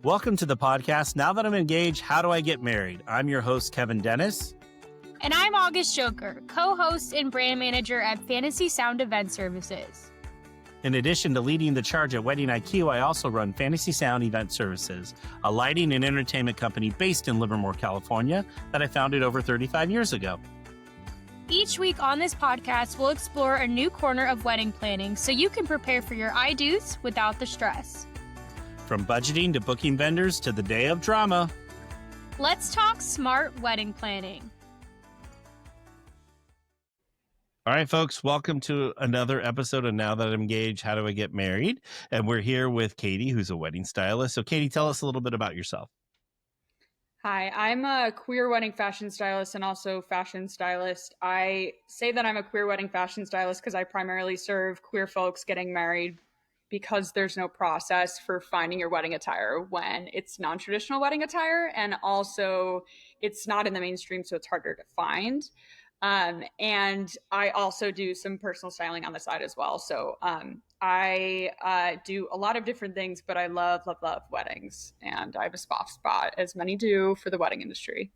Welcome to the podcast. Now that I'm engaged, how do I get married? I'm your host, Kevin Dennis. And I'm August Joker, co-host and brand manager at Fantasy Sound Event Services. In addition to leading the charge at Wedding IQ, I also run Fantasy Sound Event Services, a lighting and entertainment company based in Livermore, California, that I founded over 35 years ago. Each week on this podcast, we'll explore a new corner of wedding planning so you can prepare for your I-dos without the stress. From budgeting to booking vendors to the day of drama. Let's talk smart wedding planning. All right, folks, welcome to another episode of Now That I'm Engaged, How Do I Get Married? And we're here with Katie, who's a wedding stylist. So, Katie, tell us a little bit about yourself. Hi, I'm a queer wedding fashion stylist and also fashion stylist. I say that I'm a queer wedding fashion stylist because I primarily serve queer folks getting married because there's no process for finding your wedding attire when it's non-traditional wedding attire. And also it's not in the mainstream, so it's harder to find. And I also do some personal styling on the side as well. So I do a lot of different things, but I love weddings. And I have a soft spot, as many do, for the wedding industry.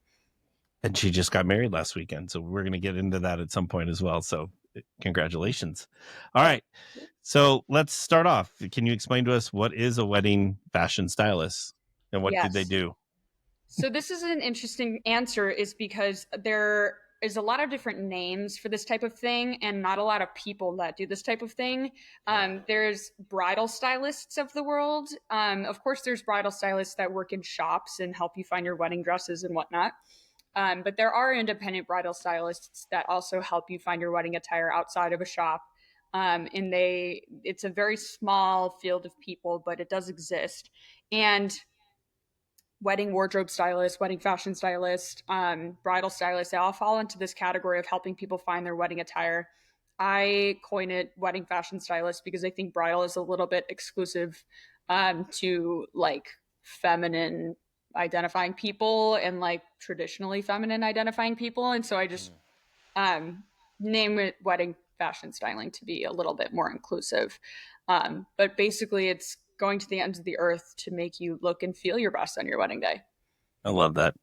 And she just got married last weekend. So we're going to get into that at some point as well. So congratulations. All right. So let's start off. Can you explain to us what is a wedding fashion stylist and what do they do? So this is an interesting answer is because there is a lot of different names for this type of thing and not a lot of people that do this type of thing. There's bridal stylists of the world. Of course, there's bridal stylists that work in shops and help you find your wedding dresses and whatnot. But there are independent bridal stylists that also help you find your wedding attire outside of a shop. And it's a very small field of people, but it does exist. And wedding wardrobe stylist, wedding fashion stylist, bridal stylist, they all fall into this category of helping people find their wedding attire. I coin it wedding fashion stylist because I think bridal is a little bit exclusive to like feminine identifying people and like traditionally feminine identifying people. And so I just name it wedding fashion styling to be a little bit more inclusive. But basically it's going to the ends of the earth to make you look and feel your best on your wedding day. I love that.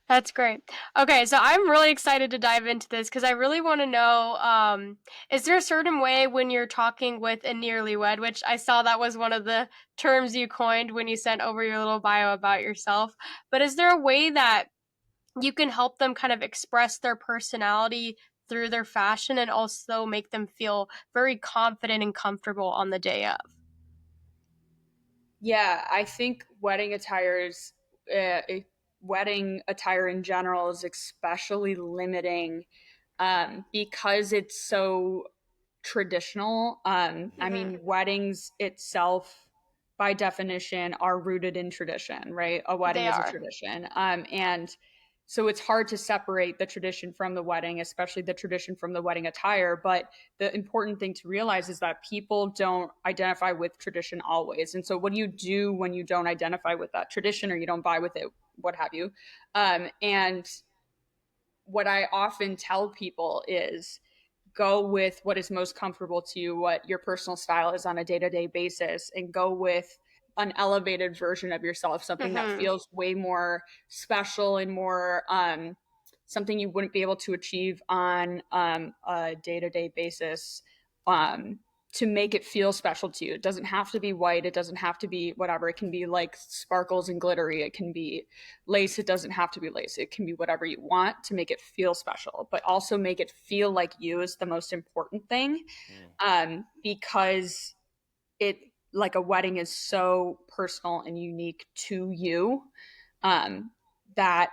That's great. Okay, so I'm really excited to dive into this because I really want to know, is there a certain way when you're talking with a nearlywed, which I saw that was one of the terms you coined when you sent over your little bio about yourself, but is there a way that you can help them kind of express their personality through their fashion and also make them feel very confident and comfortable on the day of? Yeah, I think wedding attire in general is especially limiting because it's so traditional. I mean, weddings itself, by definition, are rooted in tradition, right? A wedding is a tradition. And so it's hard to separate the tradition from the wedding, especially the tradition from the wedding attire. But the important thing to realize is that people don't identify with tradition always. And so what do you do when you don't identify with that tradition or you don't buy with it, what have you? And what I often tell people is go with what is most comfortable to you, what your personal style is on a day-to-day basis, and go with an elevated version of yourself, something that feels way more special and more something you wouldn't be able to achieve on a day-to-day basis to make it feel special to you. It doesn't have to be white. It doesn't have to be whatever. It can be like sparkles and glittery. It can be lace. It doesn't have to be lace. It can be whatever you want to make it feel special, but also make it feel like you is the most important thing because it, like a wedding is so personal and unique to you that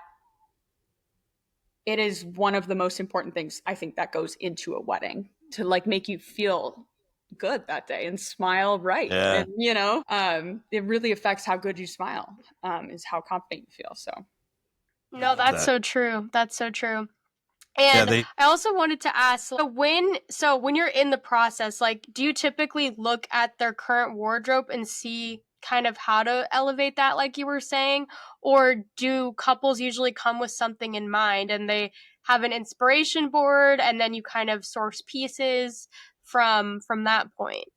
it is one of the most important things I think that goes into a wedding to like make you feel good that day and smile right. Yeah. And, you know, it really affects how good you smile is how confident you feel. So. No, that's so true. That's so true. And I also wanted to ask, when you're in the process, like, do you typically look at their current wardrobe and see kind of how to elevate that, like you were saying? Or do couples usually come with something in mind and they have an inspiration board and then you kind of source pieces from that point?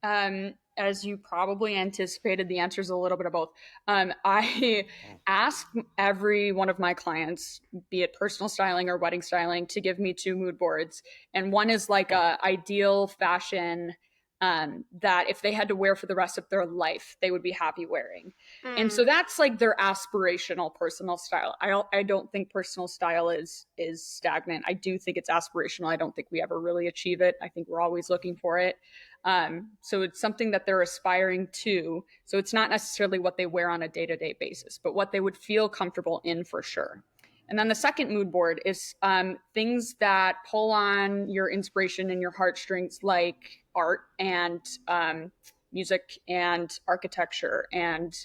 As you probably anticipated, the answer is a little bit of both. I ask every one of my clients, be it personal styling or wedding styling, to give me 2 mood boards. And one is like a ideal fashion that if they had to wear for the rest of their life, they would be happy wearing. And so that's like their aspirational personal style. I don't think personal style is stagnant. I do think it's aspirational. I don't think we ever really achieve it. I think we're always looking for it. So it's something that they're aspiring to. So it's not necessarily what they wear on a day-to-day basis, but what they would feel comfortable in for sure. And then the second mood board is things that pull on your inspiration and your heartstrings, like art and music and architecture and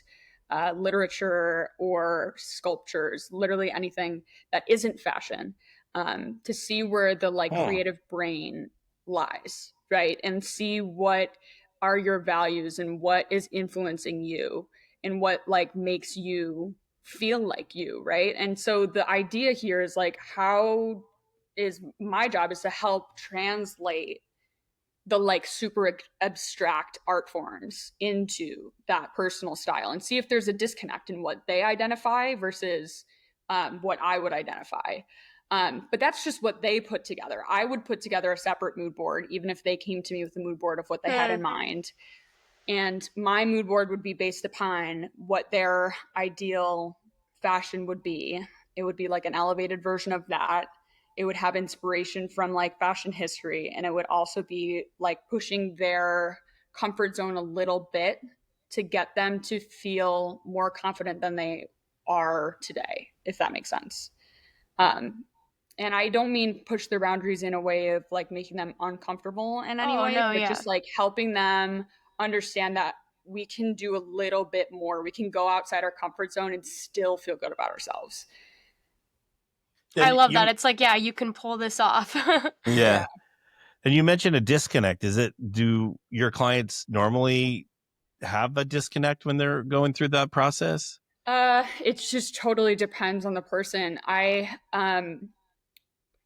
literature or sculptures, literally anything that isn't fashion, to see where the like creative brain lies, right? And see what are your values and what is influencing you and what like makes you feel like you, right? And so the idea here is like, how is my job is to help translate the like super abstract art forms into that personal style and see if there's a disconnect in what they identify versus what I would identify. But that's just what they put together. I would put together a separate mood board, even if they came to me with a mood board of what they had in mind. And my mood board would be based upon what their ideal fashion would be. It would be like an elevated version of that. It would have inspiration from like fashion history, and it would also be like pushing their comfort zone a little bit to get them to feel more confident than they are today, if that makes sense. And I don't mean push their boundaries in a way of like making them uncomfortable in any way, no, but yeah. just like helping them understand that we can do a little bit more. We can go outside our comfort zone and still feel good about ourselves. I love that. It's like, yeah, you can pull this off. Yeah. And you mentioned a disconnect. Do your clients normally have a disconnect when they're going through that process? It just totally depends on the person. I,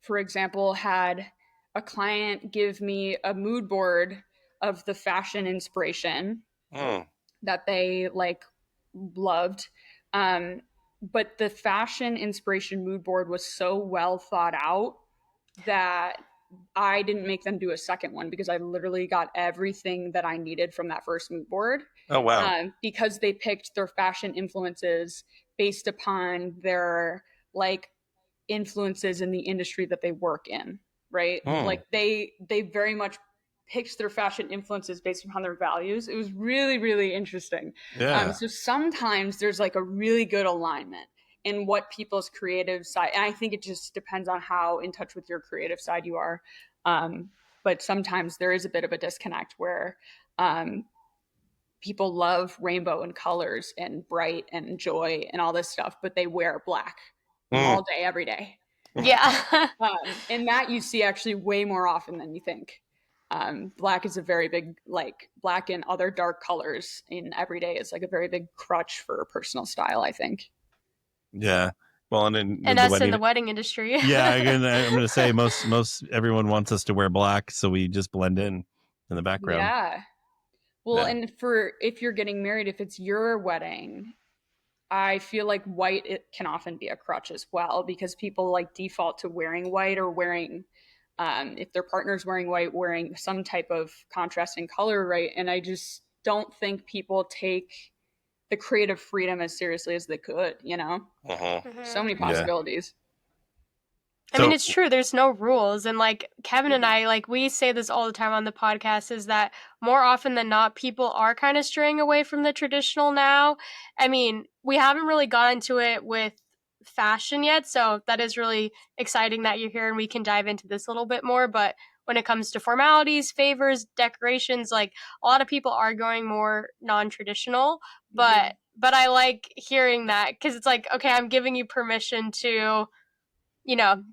for example, had a client give me a mood board of the fashion inspiration that they like loved. But the fashion inspiration mood board was so well thought out that I didn't make them do a second one because I literally got everything that I needed from that first mood board. Oh, wow. Because they picked their fashion influences based upon their like influences in the industry that they work in, right? Like they very much picked their fashion influences based upon their values. It was really, really interesting. Yeah. So sometimes there's like a really good alignment in what people's creative side, and I think it just depends on how in touch with your creative side you are. But sometimes there is a bit of a disconnect where people love rainbow and colors and bright and joy and all this stuff, but they wear black all day, every day. Yeah. And that you see actually way more often than you think. Black is a very big, like black and other dark colors in everyday is like a very big crutch for personal style, I think. Yeah. Well, and and us in the wedding industry. Yeah, I'm going to say most everyone wants us to wear black, so we just blend in the background. Yeah. Well, and for if you're getting married, if it's your wedding, I feel like white it can often be a crutch as well because people like default to wearing white or wearing if their partner's wearing white, wearing some type of contrasting color, right? And I just don't think people take the creative freedom as seriously as they could, you know? So many possibilities. I mean, it's true. There's no rules. And like Kevin and I, like we say this all the time on the podcast is that more often than not, people are kind of straying away from the traditional now. I mean, we haven't really got into it with fashion yet. So that is really exciting that you're here and we can dive into this a little bit more. But when it comes to formalities, favors, decorations, like a lot of people are going more non-traditional. But I like hearing that because it's like, okay, I'm giving you permission to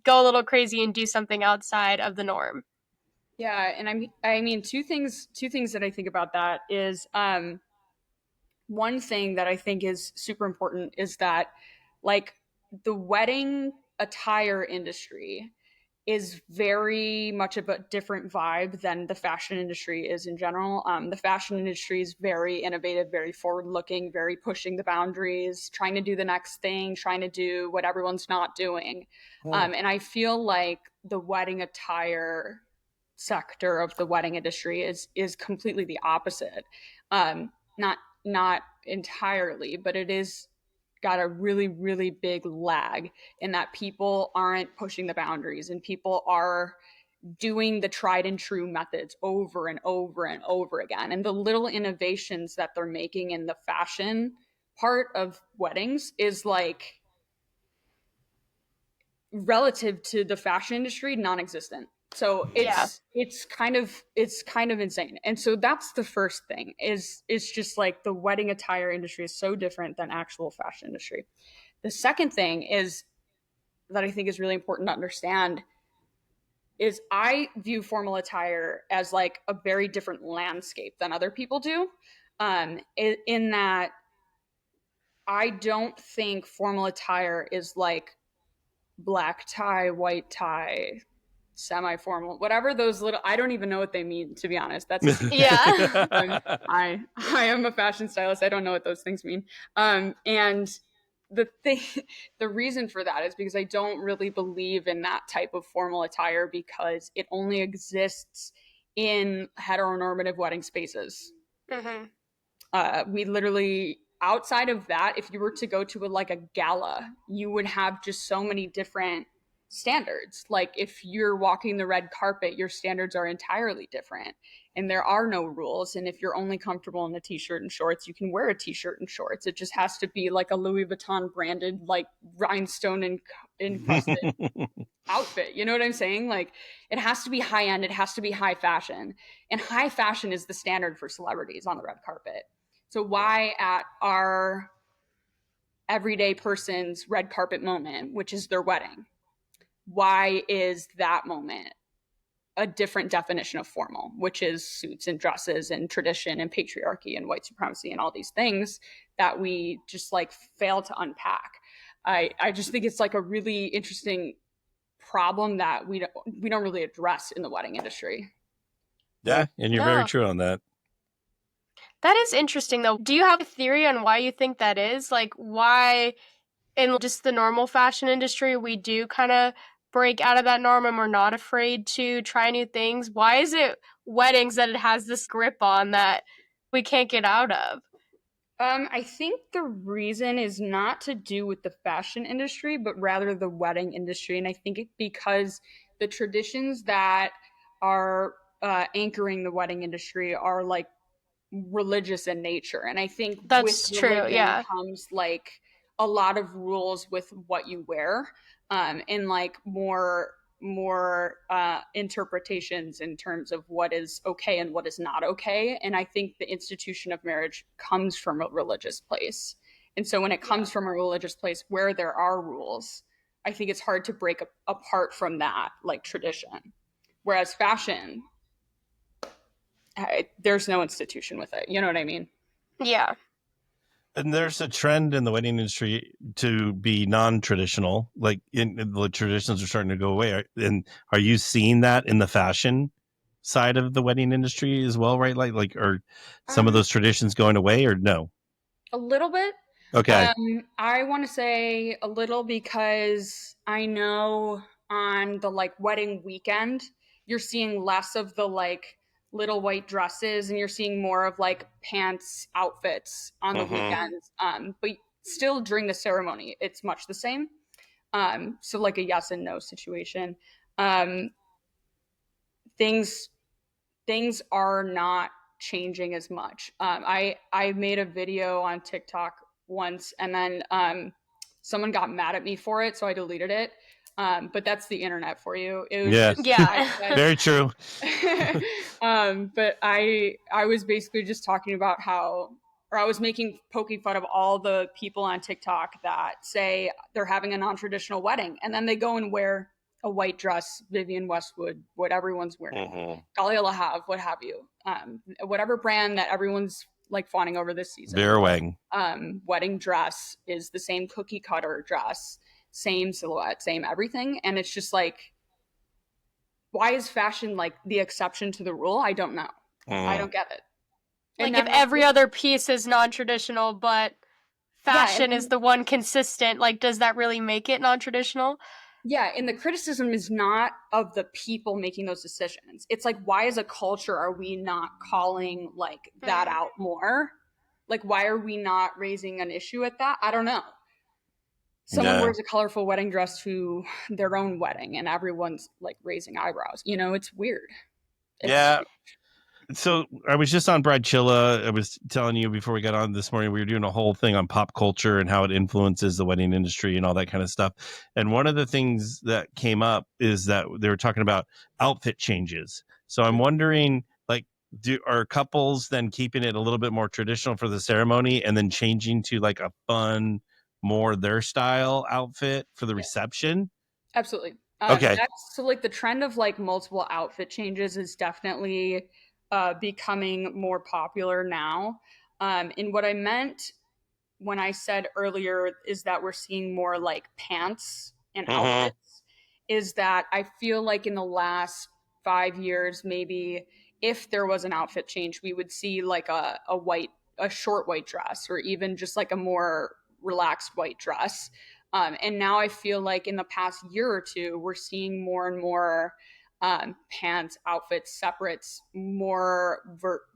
go a little crazy and do something outside of the norm. Yeah, and I mean two things that I think about that is one thing that I think is super important is that like the wedding attire industry is very much of a different vibe than the fashion industry is in general. The fashion industry is very innovative, very forward-looking, very pushing the boundaries, trying to do the next thing, trying to do what everyone's not doing. And I feel like the wedding attire sector of the wedding industry is completely the opposite. Not entirely, but it is got a really, really big lag in that people aren't pushing the boundaries and people are doing the tried and true methods over and over and over again. And the little innovations that they're making in the fashion part of weddings is like relative to the fashion industry non-existent. So it's kind of insane. And so that's the first thing is it's just like the wedding attire industry is so different than actual fashion industry. The second thing is that I think is really important to understand is I view formal attire as like a very different landscape than other people do. In that I don't think formal attire is like black tie, white tie, semi-formal, whatever those little, I don't even know what they mean, to be honest. That's just, Yeah. I am a fashion stylist. I don't know what those things mean. And the thing, the reason for that is because I don't really believe in that type of formal attire because it only exists in heteronormative wedding spaces. We literally, outside of that, if you were to go to like a gala, you would have just so many different standards. Like if you're walking the red carpet, your standards are entirely different and there are no rules. And if you're only comfortable in a t-shirt and shorts, you can wear a t-shirt and shorts. It just has to be like a Louis Vuitton branded, like rhinestone encrusted outfit. You know what I'm saying? Like it has to be high end. It has to be high fashion, and high fashion is the standard for celebrities on the red carpet. So why at our everyday person's red carpet moment, which is their wedding, why is that moment a different definition of formal, which is suits and dresses and tradition and patriarchy and white supremacy and all these things that we just like fail to unpack? I just think it's like a really interesting problem that we don't really address in the wedding industry. Yeah, and you're very true on that. That is interesting though. Do you have a theory on why you think that is? Like why in just the normal fashion industry we do kind of break out of that norm and we're not afraid to try new things? Why is it weddings that it has this grip on that we can't get out of? I think the reason is not to do with the fashion industry, but rather the wedding industry. And I think it's because the traditions that are anchoring the wedding industry are like religious in nature. And I think That's with true, religion yeah. comes like a lot of rules with what you wear, and like more interpretations in terms of what is okay and what is not okay. And I think the institution of marriage comes from a religious place. And so when it comes from a religious place where there are rules, I think it's hard to break apart from that, like tradition. Whereas fashion, there's no institution with it. You know what I mean? Yeah. And there's a trend in the wedding industry to be non-traditional, like the traditions are starting to go away. And are you seeing that in the fashion side of the wedding industry as well, right? Like are some of those traditions going away or no? A little bit. Okay. I want to say a little because I know on the like wedding weekend, you're seeing less of the like little white dresses and you're seeing more of like pants outfits on the weekends. But still during the ceremony, it's much the same. So like a yes and no situation. Um, things are not changing as much. I made a video on TikTok once, and then someone got mad at me for it, so I deleted it. But that's the internet for you. It was just very true. But I was basically just talking about how, or I was poking fun of all the people on TikTok that say they're having a non-traditional wedding, and then they go and wear a white dress, Vivienne Westwood, what everyone's wearing, Galia Lahav, what have you, whatever brand that everyone's like fawning over this season. Vera Wang. Wedding dress is the same cookie cutter dress, same silhouette, same everything, and it's just like why is fashion like the exception to the rule? I don't know. I don't get it. Like if every other piece is non-traditional, but fashion is the one consistent, like does that really make it non-traditional? Yeah, and the criticism is not of the people making those decisions. It's like, why as a culture are we not calling like that out more? Like, why are we not raising an issue at that? I don't know. Someone wears a colorful wedding dress to their own wedding and everyone's like raising eyebrows. You know, it's weird. It's strange. So I was just on Bridechilla. I was telling you before we got on this morning, we were doing a whole thing on pop culture and how it influences the wedding industry and all that kind of stuff. And one of the things that came up is that they were talking about outfit changes. So I'm wondering, like, are couples then keeping it a little bit more traditional for the ceremony and then changing to like a fun, more their style outfit for the reception? Absolutely. Okay. So like the trend of like multiple outfit changes is definitely becoming more popular now. And what I meant when I said earlier is that we're seeing more like pants and outfits, is that I feel like in the last 5 years, maybe if there was an outfit change, we would see like a short white dress, or even just like a more relaxed white dress. And now I feel like in the past year or two, we're seeing more and more pants, outfits, separates, more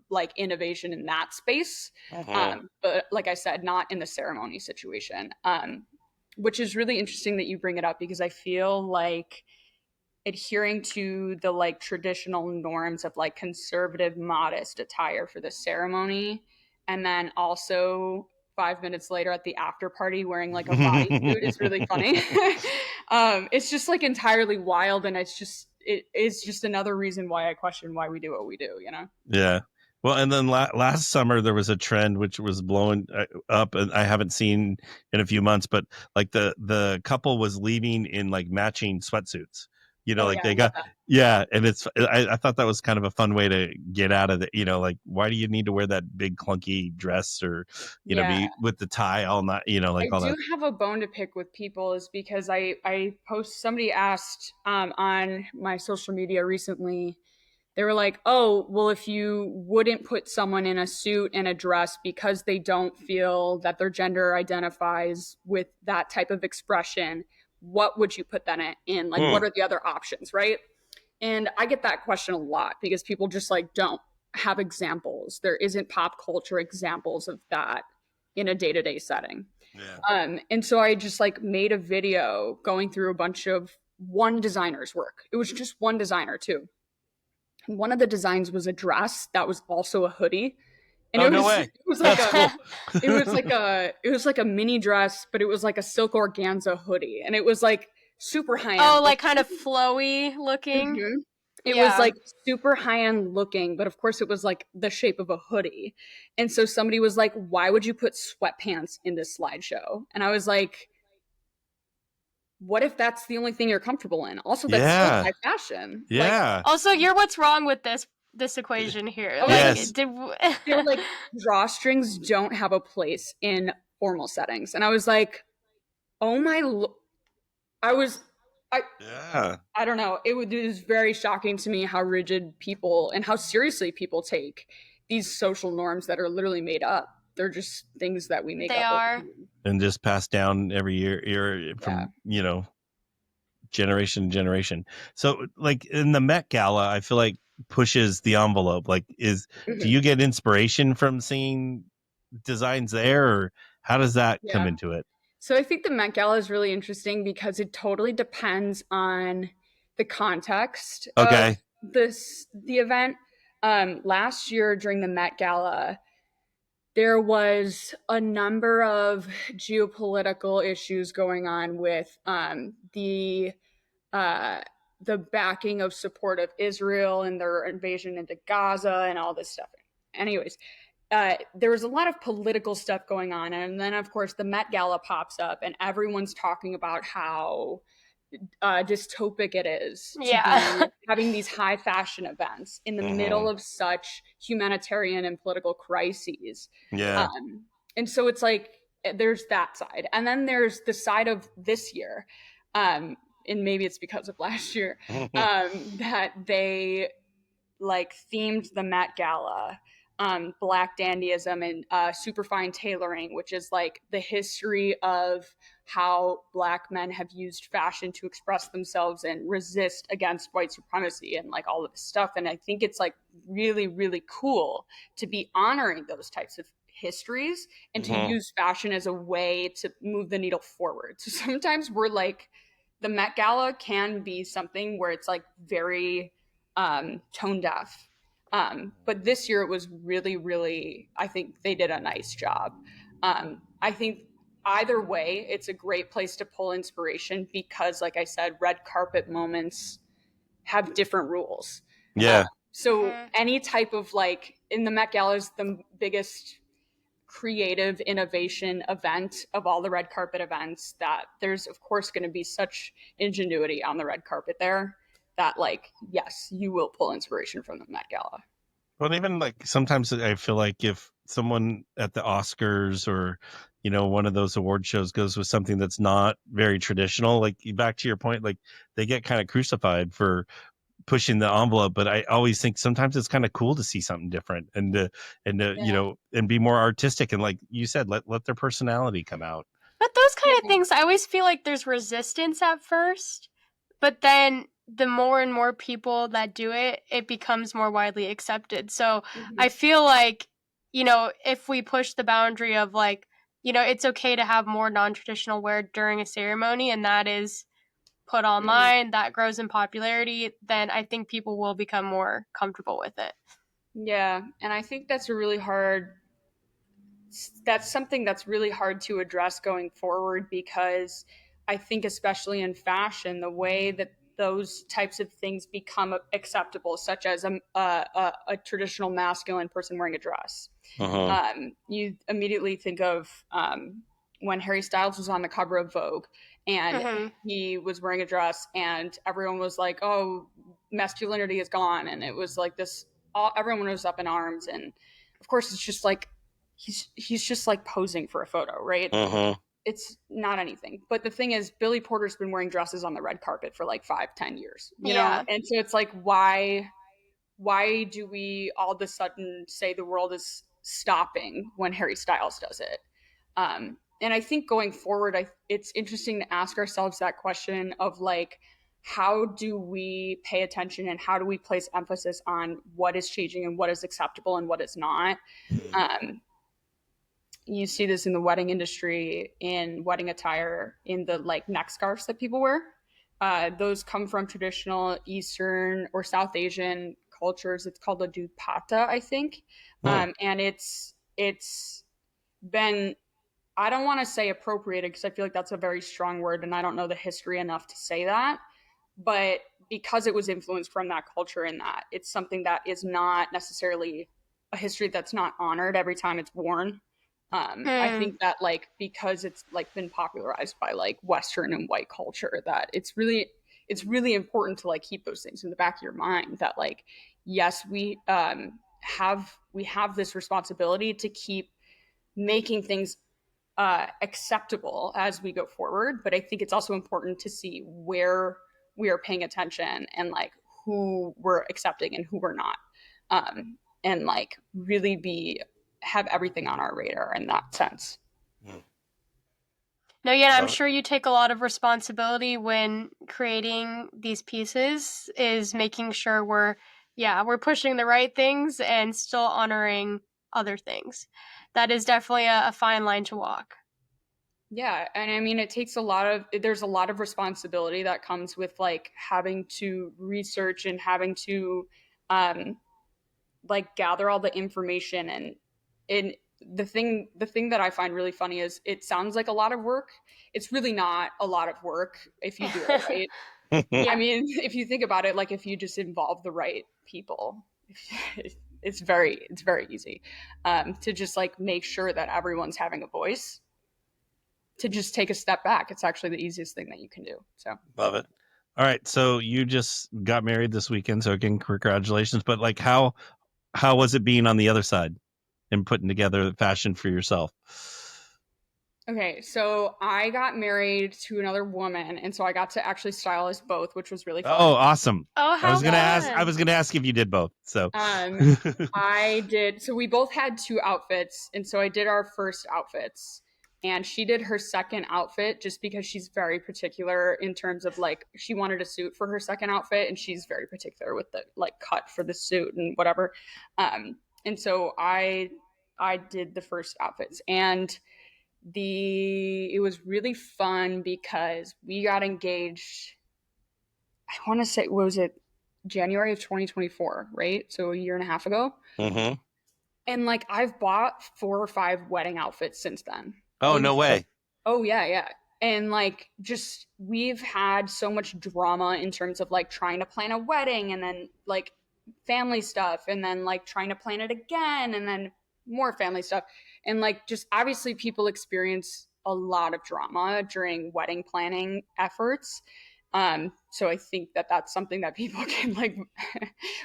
like innovation in that space. But like I said, not in the ceremony situation, which is really interesting that you bring it up, because I feel like adhering to the like traditional norms of like conservative, modest attire for the ceremony, and then also 5 minutes later at the after party wearing like a bodysuit is really funny. It's just like entirely wild, and it is just another reason why I question why we do what we do, you know? Yeah. Well, and then last summer there was a trend which was blowing up, and I haven't seen in a few months, but like the couple was leaving in like matching sweatsuits. You know, like they got and I thought that was kind of a fun way to get out of it. You know, like why do you need to wear that big clunky dress, or be with the tie all night? You know, like all that. I do have a bone to pick with people, is because somebody asked on my social media recently. They were like, oh, well, if you wouldn't put someone in a suit and a dress because they don't feel that their gender identifies with that type of expression, what would you put that in? Like, what are the other options, right? And I get that question a lot, because people just like don't have examples. There isn't pop culture examples of that in a day-to-day setting. And so I just like made a video going through a bunch of one designer's work. It was just one designer too. One of the designs was a dress that was also a hoodie. And no way. It was like it was like a mini dress, but it was like a silk organza hoodie. And it was like super high end. Oh, like kind of flowy looking. Mm-hmm. It was like super high end looking, but of course it was like the shape of a hoodie. And so somebody was like, why would you put sweatpants in this slideshow? And I was like, what if that's the only thing you're comfortable in? Also, that's still high fashion. Yeah. Like, also, you're what's wrong with this equation here. Yes. They're like, drawstrings don't have a place in formal settings. And I was like, oh my, I don't know. It was very shocking to me how rigid people and how seriously people take these social norms that are literally made up. They're just things that we make up. They are. And just passed down every year from, generation to generation. So like in the Met Gala, I feel like pushes the envelope. Like do you get inspiration from seeing designs there, or how does that come into it? So I think the Met Gala is really interesting because it totally depends on the context of the event. Last year during the Met Gala, there was a number of geopolitical issues going on with the backing of support of Israel and their invasion into Gaza and all this stuff. Anyways, there was a lot of political stuff going on. And then, of course, the Met Gala pops up and everyone's talking about how dystopic it is to be having these high fashion events in the middle of such humanitarian and political crises. And so it's like there's that side. And then there's the side of this year. and maybe it's because of last year, that they like themed the Met Gala, Black dandyism and superfine tailoring, which is like the history of how Black men have used fashion to express themselves and resist against white supremacy and like all of this stuff. And I think it's like really, really cool to be honoring those types of histories and to use fashion as a way to move the needle forward. So sometimes we're like, the Met Gala can be something where it's like very tone deaf. But this year it was really, really, I think they did a nice job. I think either way, it's a great place to pull inspiration because, like I said, red carpet moments have different rules. Yeah. So any type of like, in the Met Gala is the biggest creative innovation event of all the red carpet events, that there's of course going to be such ingenuity on the red carpet there that like, yes, you will pull inspiration from the Met Gala. Well, even like sometimes I feel like if someone at the Oscars or, you know, one of those award shows goes with something that's not very traditional, like back to your point, like they get kind of crucified for pushing the envelope. But I always think sometimes it's kind of cool to see something different and to you know, and be more artistic. And like you said, let their personality come out. But those kind of things, I always feel like there's resistance at first, but then the more and more people that do it, it becomes more widely accepted. So I feel like, you know, if we push the boundary of like, you know, it's okay to have more non-traditional wear during a ceremony, and that is put online, that grows in popularity, then I think people will become more comfortable with it. Yeah, and I think that's something that's really hard to address going forward, because I think especially in fashion, the way that those types of things become acceptable, such as a traditional masculine person wearing a dress. You immediately think of when Harry Styles was on the cover of Vogue and he was wearing a dress and everyone was like, oh, masculinity is gone. And it was like this, everyone was up in arms. And of course, it's just like, he's just like posing for a photo, right? It's not anything. But the thing is, Billy Porter's been wearing dresses on the red carpet for like 5-10 years, you know? And so it's like, why do we all of a sudden say the world is stopping when Harry Styles does it? And I think going forward, it's interesting to ask ourselves that question of like, how do we pay attention and how do we place emphasis on what is changing and what is acceptable and what is not? You see this in the wedding industry, in wedding attire, in the like neck scarves that people wear. Those come from traditional Eastern or South Asian cultures. It's called a dupatta, I think. And it's been, I don't want to say appropriated because I feel like that's a very strong word and I don't know the history enough to say that. But because it was influenced from that culture, and that it's something that is not necessarily a history that's not honored every time it's worn. I think that like, because it's like been popularized by like Western and white culture, that it's really important to like keep those things in the back of your mind, that like, yes, we have this responsibility to keep making things acceptable as we go forward. But I think it's also important to see where we are paying attention and like who we're accepting and who we're not. And like really have everything on our radar in that sense. No, yeah, I'm sure you take a lot of responsibility when creating these pieces, is making sure we're pushing the right things and still honoring other things. That is definitely a fine line to walk. Yeah, and I mean, there's a lot of responsibility that comes with like having to research and having to like gather all the information. And the thing that I find really funny is it sounds like a lot of work. It's really not a lot of work if you do it right. I mean, if you think about it, like if you just involve the right people, it's very easy to just like make sure that everyone's having a voice. To just take a step back, it's actually the easiest thing that you can do. So love it. All right, so you just got married this weekend, so again, congratulations. But like, how was it being on the other side and putting together fashion for yourself? Okay, so I got married to another woman, and so I got to actually style us both, which was really fun. Oh, awesome. Oh, I how was gonna ask. I fun. was gonna ask if you did both. So I did. So we both had 2 outfits, and so I did our first outfits, and she did her second outfit just because she's very particular in terms of like she wanted a suit for her second outfit, and she's very particular with the like cut for the suit and whatever. And so I did the first outfits, and it was really fun because we got engaged. I want to say, what was it, January of 2024, right? So a year and a half ago. Mhm. And like I've bought 4 or 5 wedding outfits since then. Oh, And no way. oh yeah, yeah. And like just we've had so much drama in terms of like trying to plan a wedding and then like family stuff and then like trying to plan it again and then more family stuff. And like just obviously people experience a lot of drama during wedding planning efforts. So I think that that's something that people can like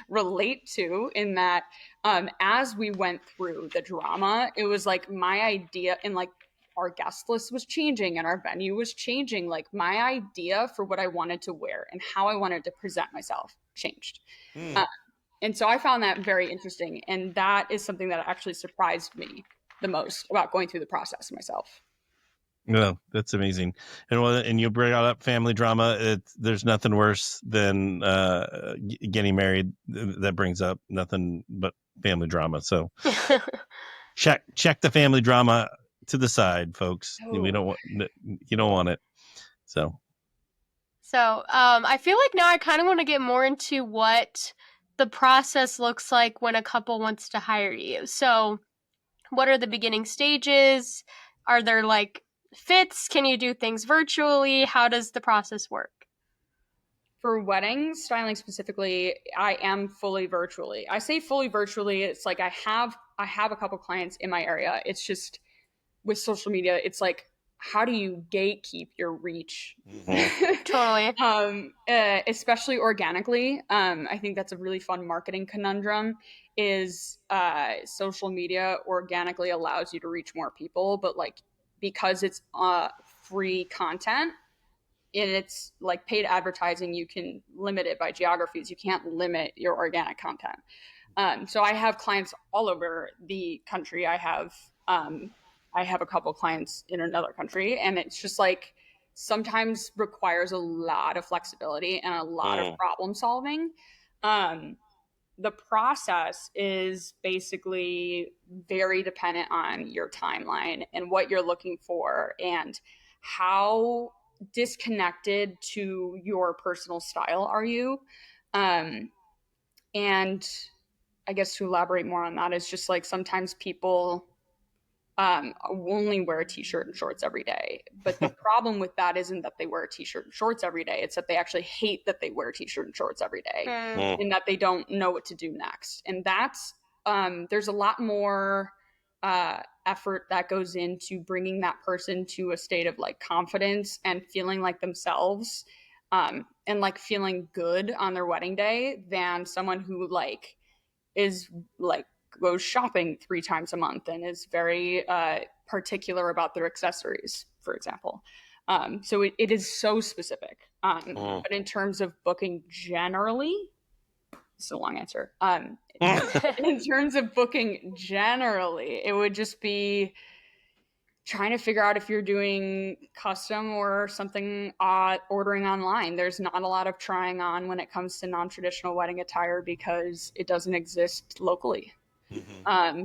relate to in that as we went through the drama, it was like my idea and like our guest list was changing and our venue was changing. Like my idea for what I wanted to wear and how I wanted to present myself changed. Mm. And so I found that very interesting. And that is something that actually surprised me the most about going through the process myself. No, that's amazing. And you bring up family drama. There's nothing worse than getting married. That brings up nothing but family drama. So check the family drama to the side, folks. We don't want you don't want it. So I feel like now I kind of want to get more into what the process looks like when a couple wants to hire you. So what are the beginning stages? Are there like fits? Can you do things virtually? How does the process work? For weddings, styling specifically, I am fully virtually. I say fully virtually, it's like I have a couple clients in my area. It's just with social media, it's like how do you gatekeep your reach? Totally. Especially organically. I think that's a really fun marketing conundrum is social media organically allows you to reach more people, but like because it's free content and it's like paid advertising, you can limit it by geographies. You can't limit your organic content. So I have clients all over the country. I have a couple clients in another country, and it's just like sometimes requires a lot of flexibility and a lot of problem solving. The process is basically very dependent on your timeline and what you're looking for and how disconnected to your personal style are you. And I guess to elaborate more on that is just like sometimes people only wear a t-shirt and shorts every day. But the problem with that isn't that they wear a t-shirt and shorts every day. It's that they actually hate that they wear a t-shirt and shorts every day and that they don't know what to do next. And that's, there's a lot more effort that goes into bringing that person to a state of like confidence and feeling like themselves and like feeling good on their wedding day than someone who like is like goes shopping 3 times a month and is very particular about their accessories, for example. So it is so specific. But in terms of booking generally, it's a long answer. In terms of booking generally, it would just be trying to figure out if you're doing custom or something ordering online. There's not a lot of trying on when it comes to non-traditional wedding attire because it doesn't exist locally.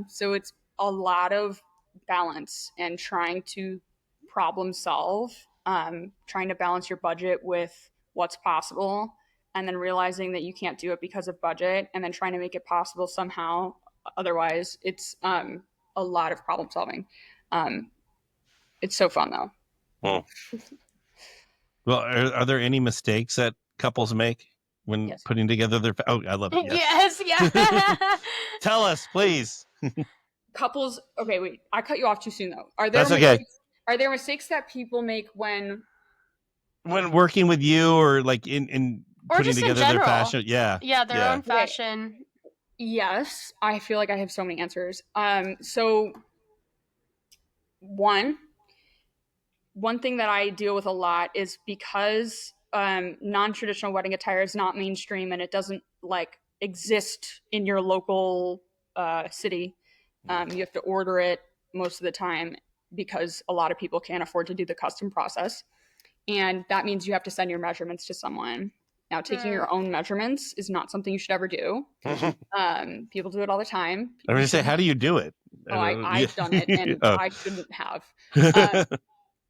So it's a lot of balance and trying to problem solve, trying to balance your budget with what's possible, and then realizing that you can't do it because of budget, and then trying to make it possible somehow. Otherwise, it's a lot of problem solving. It's so fun though. Well, are there any mistakes that couples make when putting together their? Oh, I love it. Yes, yeah. Tell us, please. Couples. Okay, wait. I cut you off too soon though. That's okay. Are there mistakes that people make when working with you or like in or putting just together in their fashion? Yeah, their own fashion. Yes, I feel like I have so many answers. So one, one thing that I deal with a lot is because non-traditional wedding attire is not mainstream and it doesn't like exist in your local city. You have to order it most of the time because a lot of people can't afford to do the custom process. And that means you have to send your measurements to someone. Now, taking your own measurements is not something you should ever do. People do it all the time. I'm going to say, how do you do it? Oh, I've done it, and Oh. I shouldn't have.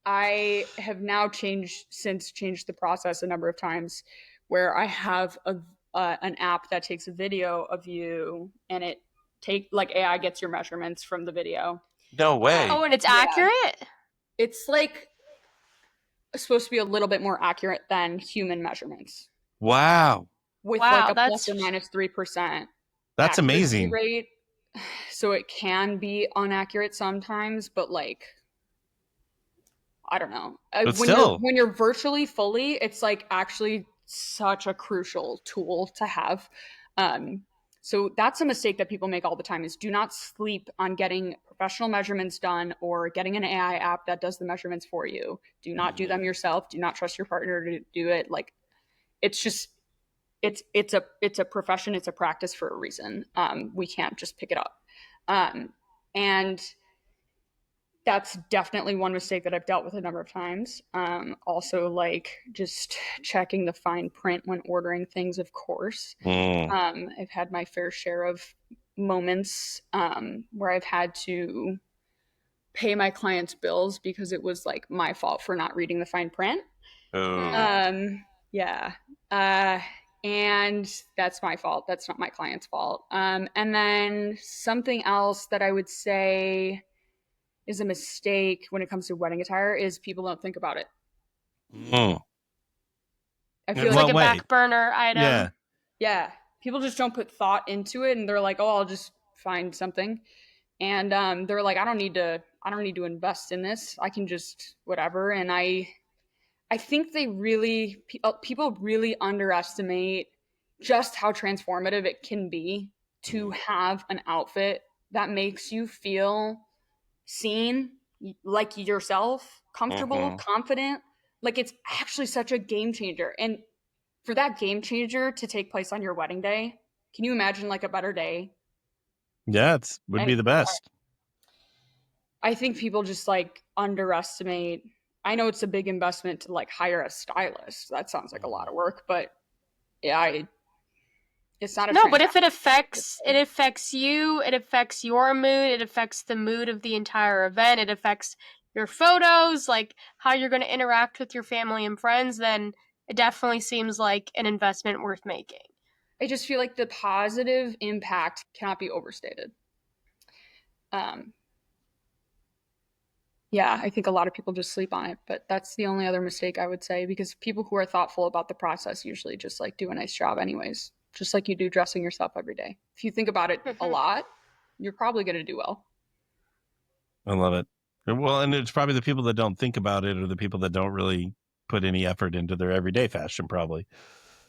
I have now changed the process a number of times, where I have an app that takes a video of you, and it AI gets your measurements from the video. No way. Oh, and it's Yeah. accurate? It's like supposed to be a little bit more accurate than human measurements, Wow. with Wow, like a that's- plus or minus 3%. That's accuracy amazing. rate. So it can be inaccurate sometimes, but like, I don't know. But still. When you're virtually fully, it's like actually such a crucial tool to have. So that's a mistake that people make all the time, is do not sleep on getting professional measurements done or getting an AI app that does the measurements for you. Do not do them yourself. Do not trust your partner to do it. Like, it's just, it's a profession. It's a practice for a reason. We can't just pick it up. And that's definitely one mistake that I've dealt with a number of times. Also, like, just checking the fine print when ordering things, of course. I've had my fair share of moments where I've had to pay my clients' bills because it was like my fault for not reading the fine print. Yeah. And that's my fault. That's not my client's fault. And then something else that I would say is a mistake when it comes to wedding attire is people don't think about it. I feel It's like like a back burner item. Yeah. People just don't put thought into it, and they're like, "Oh, I'll just find something." And they're like, I don't need to invest in this. I can just whatever. And I think people really underestimate just how transformative it can be to have an outfit that makes you feel seen, like yourself, comfortable, confident. Like, it's actually such a game changer. And for that game changer to take place on your wedding day, can you imagine like a better day? Yeah, it would be the best. I think people just like underestimate. I know it's a big investment to like hire a stylist. That sounds like a lot of work, but yeah, it's not a no. But if it affects you, it affects your mood, it affects the mood of the entire event, it affects your photos, like how you're going to interact with your family and friends, then it definitely seems like an investment worth making. I just feel like the positive impact cannot be overstated. Yeah, I think a lot of people just sleep on it, but that's the only other mistake I would say, because people who are thoughtful about the process usually just like do a nice job anyways, just like you do dressing yourself every day. If you think about it a lot, you're probably going to do well. I love it. Well, and it's probably the people that don't think about it, or the people that don't really put any effort into their everyday fashion, probably.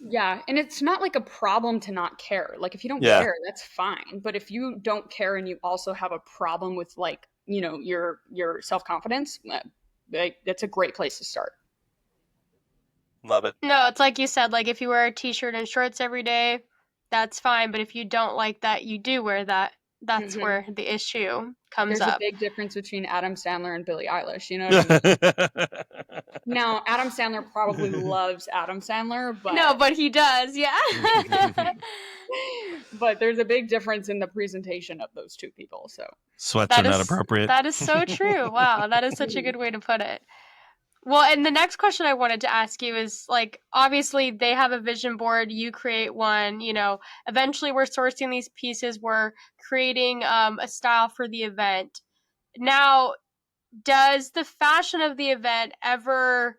Yeah, and it's not like a problem to not care. Like, if you don't care, that's fine. But if you don't care and you also have a problem with, like, you know, your self-confidence, that's a great place to start. Love it. No, it's like you said, like if you wear a t-shirt and shorts every day, that's fine. But if you don't like that, you do wear that, that's where the issue comes up. There's a big difference between Adam Sandler and Billie Eilish, you know what I mean? Now, Adam Sandler probably loves Adam Sandler, but... No, but he does, yeah. But there's a big difference in the presentation of those two people, so... Sweats are not appropriate. That is so true. Wow, that is such a good way to put it. Well, and the next question I wanted to ask you is, like, obviously they have a vision board, you create one, you know, eventually we're sourcing these pieces, we're creating a style for the event. Now, does the fashion of the event ever,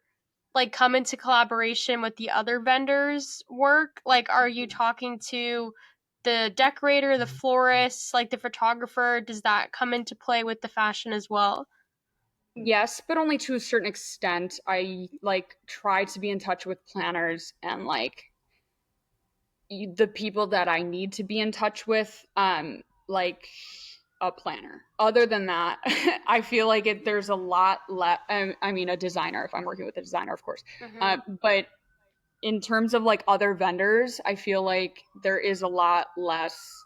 like, come into collaboration with the other vendors' work? Like, are you talking to the decorator, the florist, like the photographer? Does that come into play with the fashion as well? Yes, but only to a certain extent. I like try to be in touch with planners and like the people that I need to be in touch with. Like, a planner. Other than that, I feel like there's a lot less. I mean, a designer, if I'm working with a designer, of course. But in terms of like other vendors, I feel like there is a lot less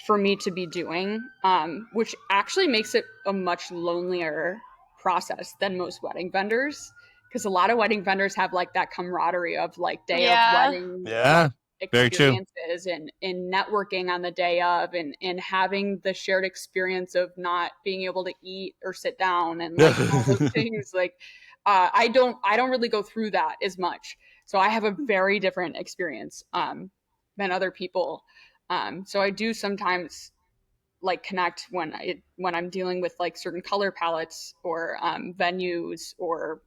for me to be doing, which actually makes it a much lonelier process than most wedding vendors. Because a lot of wedding vendors have like that camaraderie of like day of wedding Yeah. Very true. experiences and networking on the day of and having the shared experience of not being able to eat or sit down and like all those things. Like I don't really go through that as much. So I have a very different experience than other people. So I do sometimes like connect when I'm dealing with like certain color palettes or venues or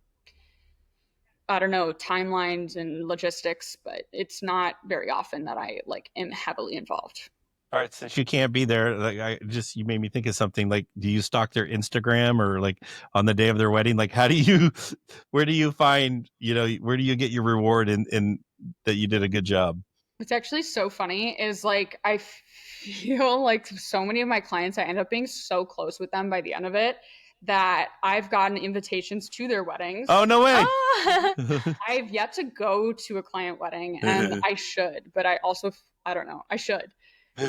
I don't know, timelines and logistics, but it's not very often that I like am heavily involved. All right, since you can't be there, like you made me think of something. Like, do you stalk their Instagram or like on the day of their wedding? Like, where do you find, where do you get your reward in that you did a good job? What's actually so funny is like I feel like so many of my clients, I end up being so close with them by the end of it that I've gotten invitations to their weddings. Oh, no way. I've yet to go to a client wedding and I should, but I don't know, I should. I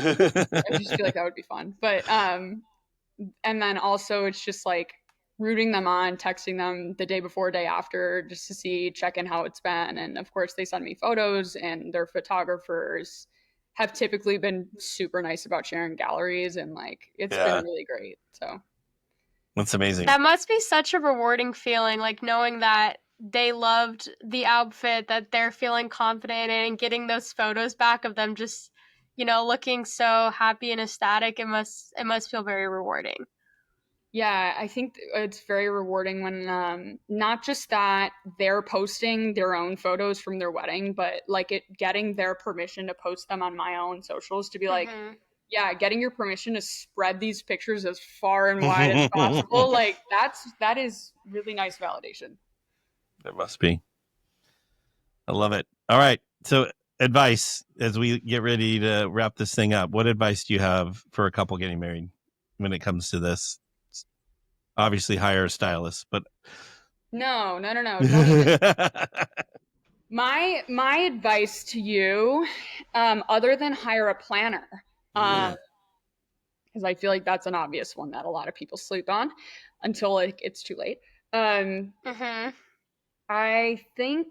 just feel like that would be fun. But and then also it's just like rooting them on, texting them the day before, day after, just to check in how it's been. And of course they send me photos, and their photographers have typically been super nice about sharing galleries, and like it's been really great. So that's amazing. That must be such a rewarding feeling, like knowing that they loved the outfit, that they're feeling confident in, and getting those photos back of them just, looking so happy and ecstatic. It must feel very rewarding. Yeah, I think it's very rewarding when not just that they're posting their own photos from their wedding, but like getting their permission to post them on my own socials, to be like, yeah, getting your permission to spread these pictures as far and wide as possible. Like that is really nice validation. There must be. I love it. All right. So advice as we get ready to wrap this thing up. What advice do you have for a couple getting married when it comes to this? Obviously hire a stylist, but no. Don't my advice to you, other than hire a planner, because I feel like that's an obvious one that a lot of people sleep on until it's too late. I think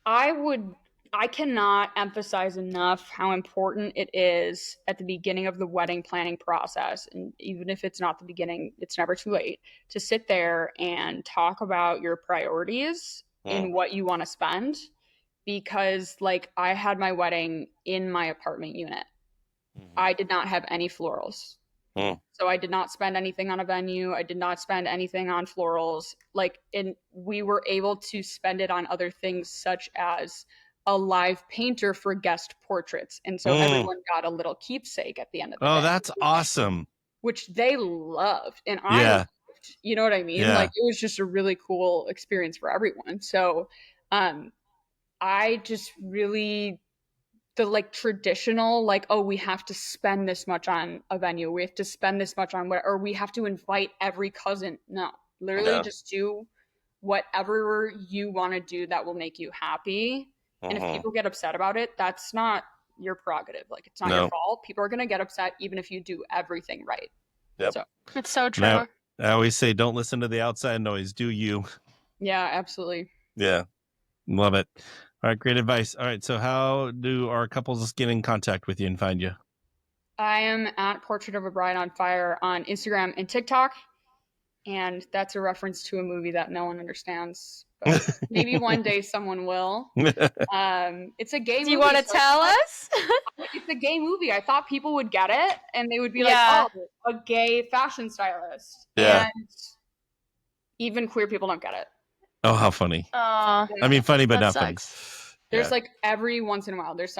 I cannot emphasize enough how important it is at the beginning of the wedding planning process, and even if it's not the beginning, it's never too late, to sit there and talk about your priorities and what you want to spend. Because like I had my wedding in my apartment unit. I did not have any florals. So I did not spend anything on a venue. I did not spend anything on florals. And we were able to spend it on other things, such as a live painter for guest portraits. And so everyone got a little keepsake at the end of the day. Oh, that's awesome. Which they loved. And I loved, you know what I mean? Like it was just a really cool experience for everyone. So I just really, the like traditional, like, oh, we have to spend this much on a venue, we have to spend this much on or we have to invite every cousin. No, literally just do whatever you want to do that will make you happy. And if people get upset about it, that's not your prerogative. Like it's not your fault. People are going to get upset even if you do everything right. So it's so true. Now, I always say, don't listen to the outside noise. Do you? Yeah, absolutely. Yeah. Love it. All right. Great advice. All right. So how do our couples get in contact with you and find you? I am at Portrait of a Bride on Fire on Instagram and TikTok. And that's a reference to a movie that no one understands. But maybe one day someone will. It's a gay movie. Do you want to tell us? It's a gay movie. I thought people would get it. And they would be like, oh, a gay fashion stylist. Yeah. And even queer people don't get it. Oh, how funny. I mean, funny, but not funny. There's like every once in a while, there's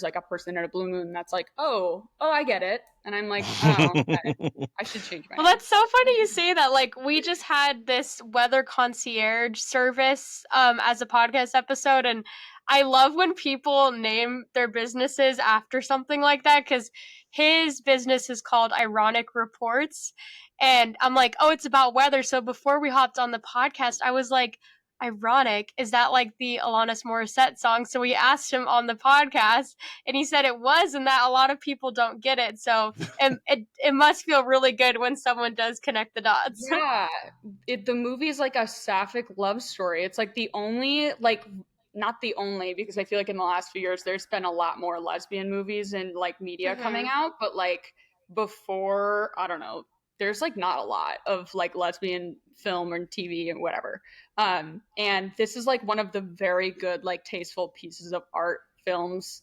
like a person in a blue moon that's like, oh, I get it. And I'm like, oh, okay. I should change my name. Well, that's so funny you say that. Like, we just had this weather concierge service as a podcast episode, and I love when people name their businesses after something like that, because his business is called Ironic Reports. And I'm like, oh, it's about weather. So before we hopped on the podcast, I was like, ironic, is that like the Alanis Morissette song? So we asked him on the podcast, and he said it was, and that a lot of people don't get it. So it must feel really good when someone does connect the dots. Yeah, the movie is like a sapphic love story. It's like the only, like, not the only, because I feel like in the last few years there's been a lot more lesbian movies and like media coming out, but like before, I don't know, there's like not a lot of like lesbian film or TV and whatever. And this is like one of the very good, like tasteful pieces of art films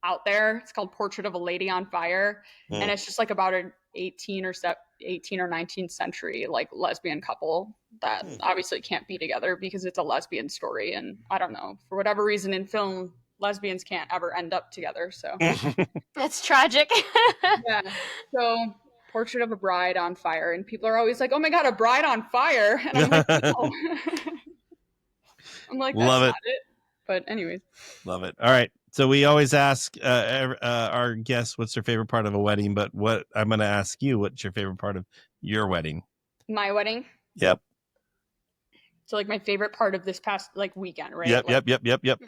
out there. It's called Portrait of a Lady on Fire. And it's just like about an 18 or 19th century like lesbian couple that obviously can't be together because it's a lesbian story. And I don't know, for whatever reason in film, lesbians can't ever end up together. So It's tragic. yeah. So Portrait of a Bride on Fire, and people are always like, oh my god, a bride on fire, and I'm like, no. I'm like, that's Love it. not it. But anyways, Love it. All right. So we always ask our guests what's their favorite part of a wedding, but what I'm going to ask you, what's your favorite part of your wedding? my wedding. Yep. So like my favorite part of this past like weekend, right? Yep. Like, Yep.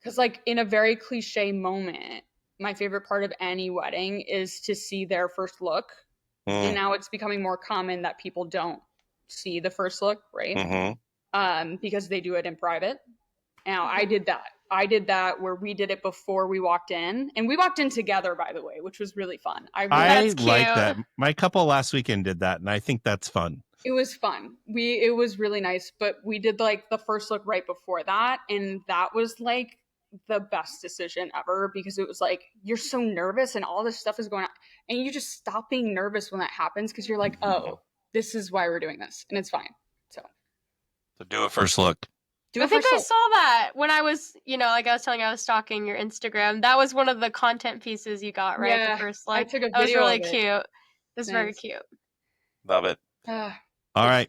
because like in a very cliche moment, my favorite part of any wedding is to see their first look. And now it's becoming more common that people don't see the first look, right? Because they do it in private. Now I did that where we did it before we walked in, and we walked in together, by the way, which was really fun. I That's like cute. that. My couple last weekend did that, and I think that's fun. It was fun. It was really nice, but we did like the first look right before that, and that was like the best decision ever, because it was like you're so nervous and all this stuff is going on, and you just stop being nervous when that happens because you're like, oh, this is why we're doing this, and it's fine. So do a first look. do I it think for I saw that when I was, like I was telling you, I was stalking your Instagram. That was one of the content pieces you got, right? Yeah, The first I look. took a That was video really of it. cute. It was very Thanks. cute. Love it. Ah, All right.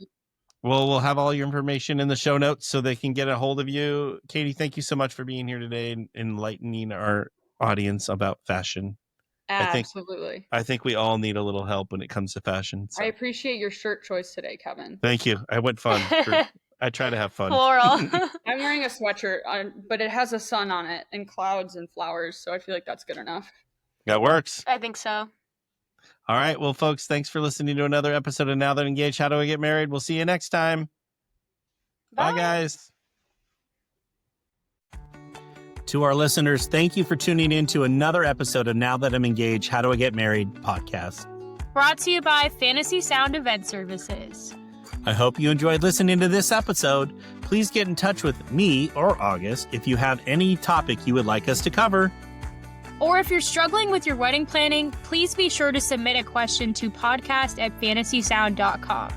Well, we'll have all your information in the show notes so they can get a hold of you. Katie, thank you so much for being here today and enlightening our audience about fashion. absolutely. I think we all need a little help when it comes to fashion. So. I appreciate your shirt choice today, Kevin. Thank you. I went fun. I try to have fun. Floral. I'm wearing a sweatshirt, but it has a sun on it and clouds and flowers, so I feel like that's good enough. That works. I think so. All right. Well, folks, thanks for listening to another episode of Now That Engaged, How Do I Get Married? We'll see you next time. Bye guys. To our listeners, thank you for tuning in to another episode of Now That I'm Engaged, How Do I Get Married podcast. Brought to you by Fantasy Sound Event Services. I hope you enjoyed listening to this episode. Please get in touch with me or August if you have any topic you would like us to cover. Or if you're struggling with your wedding planning, please be sure to submit a question to podcast@fantasysound.com.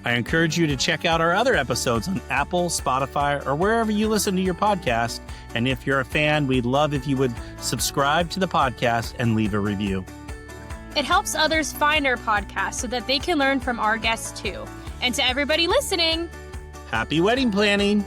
I encourage you to check out our other episodes on Apple, Spotify, or wherever you listen to your podcast. And if you're a fan, we'd love if you would subscribe to the podcast and leave a review. It helps others find our podcast so that they can learn from our guests too. And to everybody listening, Happy wedding planning!